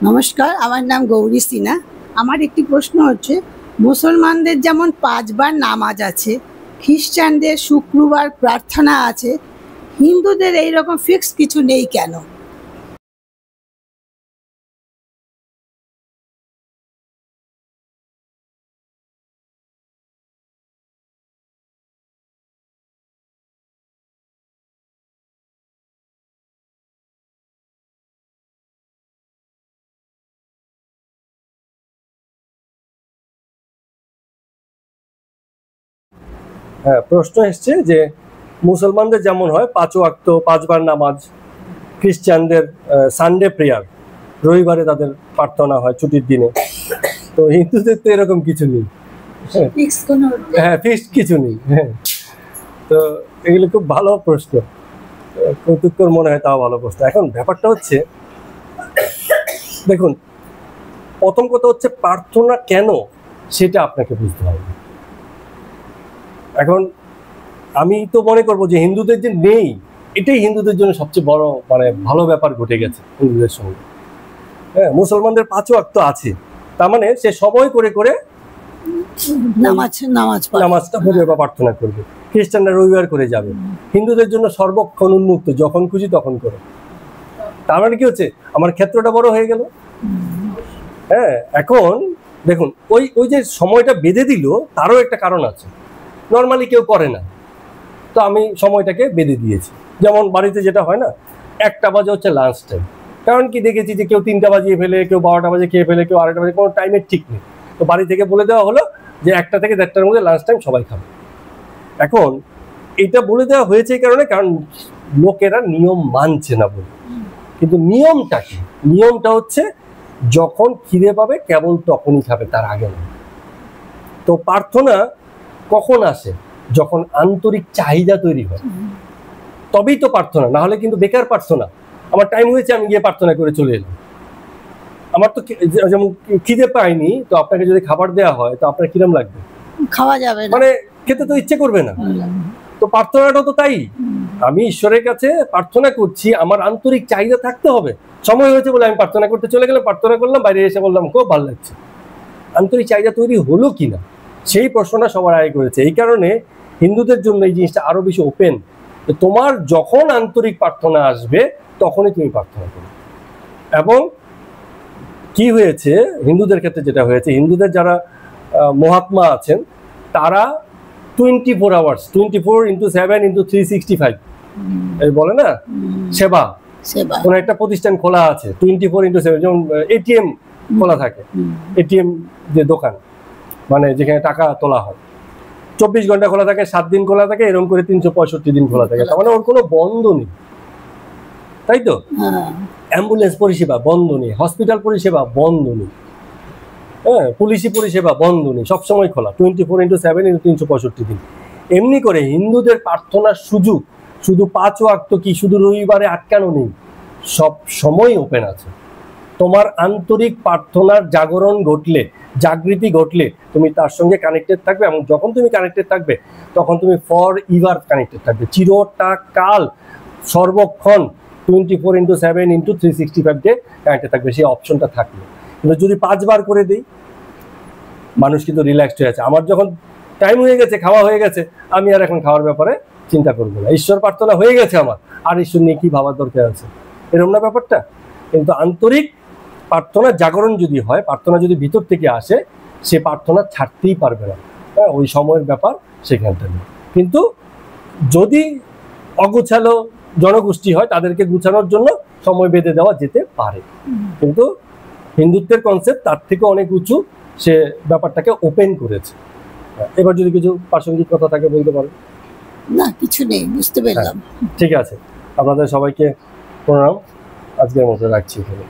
নমস্কার, আমার নাম গৌরী সিনহা। আমার একটি প্রশ্ন হচ্ছে, মুসলমানদের যেমন 5 বার নামাজ আছে, খ্রিস্টানদের শুক্রবার প্রার্থনা আছে, হিন্দুদের এইরকম ফিক্স কিছু নেই কেন? হ্যাঁ, প্রশ্ন এসছে যে মুসলমানদের যেমন হয় 5 ওয়াক্ত 5 বার নামাজ, খ্রিস্টানদের সানডে প্রেয়ার, রবিবারে তাদের প্রার্থনা হয় ছুটির দিনে, তো হিন্দুদের তো এরকম কিছু নেই। হ্যাঁ, ফিক্সড কিছু নেই। হ্যাঁ, তো এগুলো খুব ভালো প্রশ্ন, কৌতুককর মনে হয়, তাও ভালো প্রশ্ন। এখন ব্যাপারটা হচ্ছে, দেখুন, প্রথম কথা হচ্ছে প্রার্থনা কেন সেটা আপনাকে বুঝতে হবে। এখন আমি তো মনে করবো যে হিন্দুদের যে নেই, এটাই হিন্দুদের জন্য সবচেয়ে বড় ভালো ব্যাপার ঘটে গেছে হিন্দুদের সঙ্গে। হ্যাঁ, মুসলমানদের 5 ওয়াক্ত আছে, তার মানে সে সময় করে করে নামাজটা পড়বে বা প্রার্থনা করবে। খ্রিস্টানরা রবিবার করে যাবে, হিন্দুদের জন্য সর্বক্ষণ উন্মুক্ত, যখন খুশি তখন করে। তার মানে কি হচ্ছে, আমার ক্ষেত্রটা বড় হয়ে গেল। হ্যাঁ, এখন দেখুন, ওই যে সময়টা বেঁধে দিল, তারও একটা কারণ আছে। নর্মালি কেউ করে না, তো আমি সময়টাকে বেঁধে দিয়েছি। যেমন বাড়িতে যেটা হয় না, 1টা বাজে হচ্ছে লাঞ্চ টাইম। কারণ কি, দেখেছি যে কেউ 3টা বাজিয়ে ফেলে, কেউ 12টা বাজে খেয়ে ফেলে, কেউ 2:30 বাজে, কোনো টাইমের ঠিক নেই। তো বাড়ি থেকে বলে দেওয়া হলো যে 1টা থেকে 1:30টার মধ্যে লাঞ্চ টাইম, সবাই খাবে। এখন এটা বলে দেওয়া হয়েছে এই কারণে, কারণ লোকেরা নিয়ম মানছে না বলে। কিন্তু নিয়মটা কি? নিয়মটা হচ্ছে যখন খিদে পাবে কেবল তখনই খাবে, তার আগে না। তো প্রার্থনা কখন আসে? যখন আন্তরিক চাহিদা তৈরি হয়, তবেই তো প্রার্থনা। না হলে কিন্তু বেকার প্রার্থনা। আমার টাইম হয়েছে, আমি গিয়ে প্রার্থনা করে চলে এলাম। আমার তো যেমন খিদে পাইনি, তো আপনাকে যদি খাবার দেওয়া হয়, তো আপনার কিরম লাগবে? খাওয়া যাবে না, খেতে তো ইচ্ছে করবে না। তো প্রার্থনাটাও তো তাই। আমি ঈশ্বরের কাছে প্রার্থনা করছি, আমার আন্তরিক চাহিদা থাকতে হবে। সময় হয়েছে বলে আমি প্রার্থনা করতে চলে গেলাম, প্রার্থনা করলাম, বাইরে এসে বললাম খুব ভালো লাগছে। আন্তরিক চাহিদা তৈরি হলো কিনা, সেই প্রশ্নটা সবার আগে করেছে। এই কারণে হিন্দুদের জন্য এই জিনিসটা আরো বেশি ওপেন। তোমার যখন আন্তরিক প্রার্থনা আসবে, তখনই তুমি প্রার্থনা করো। এবং কি হয়েছে হিন্দুদের ক্ষেত্রে, যেটা হয়েছে, হিন্দুদের যারা মহাত্মা আছেন, তারা 24 আওয়ার্স, 24x7x365 বলে না, সেবা। কোন একটা প্রতিষ্ঠান খোলা আছে 24x7, যেমন এটিএম খোলা থাকে, এটিএম যে দোকান, যেখানে টাকা তোলা হয়, 24 ঘন্টা খোলা থাকে, 7 দিন খোলা থাকে, এরকম করে 365 দিন খোলা থাকে। তার মানে ওর কোনো বন্ধ নেই, তাই তো? অ্যাম্বুলেন্স পরিষেবা বন্ধ নেই, হসপিটাল পরিষেবা বন্ধ নেই, হ্যাঁ, পুলিশি পরিষেবা বন্ধ নেই, সবসময় খোলা 24x7x365 দিন। এমনি করে হিন্দুদের প্রার্থনার সুযোগ শুধু 5 ওয়াক্ত কি শুধু রবিবারে আটকানো নেই, সব সময় ওপেন আছে। তোমার আন্তরিক প্রার্থনার জাগরণ ঘটলে, জাগৃতি ঘটলে, তুমি তার সঙ্গে কানেক্টেড থাকবে। এবং যখন তুমি কানেক্টেড থাকবে, তখন তুমি ফর ইভার কানেক্টেড থাকবে, চিরটা কাল, সর্বক্ষণ 24x7x365 ডে কানেক্টেড থাকবে। সেই অপশনটা থাকবে। কিন্তু যদি 5 বার করে দিই, মানুষ কিন্তু রিল্যাক্সড হয়ে আছে। আমার যখন টাইম হয়ে গেছে, খাওয়া হয়ে গেছে, আমি আর এখন খাওয়ার ব্যাপারে চিন্তা করবো না, ঈশ্বর প্রার্থনা হয়ে গেছে আমার, আর ঈশ্বর নিয়ে কি ভাবার দরকার আছে, এরকম না ব্যাপারটা। কিন্তু আন্তরিক প্রার্থনা জাগরণ যদি হয়, প্রার্থনা যদি ভিতর থেকে আসে, সে প্রার্থনা ছাড়তেই পারবে না। হ্যাঁ, ওই সময়ের ব্যাপার সেখানটা নেই। কিন্তু যদি অগোছালো জনগোষ্ঠী হয়, তাদেরকে গুছানোর জন্য সময় বেঁধে দেওয়া যেতে পারে। কিন্তু হিন্দুত্বের কনসেপ্ট তার থেকে অনেক উঁচু, সে ব্যাপারটাকে ওপেন করেছে। এবার যদি কিছু প্রাসঙ্গিক কথা থাকে বলতে পারো। না, কিছু নেই, বুঝতে পারলাম। ঠিক আছে, আপনাদের সবাইকে প্রণাম, আজকের মতো রাখছি এখানে।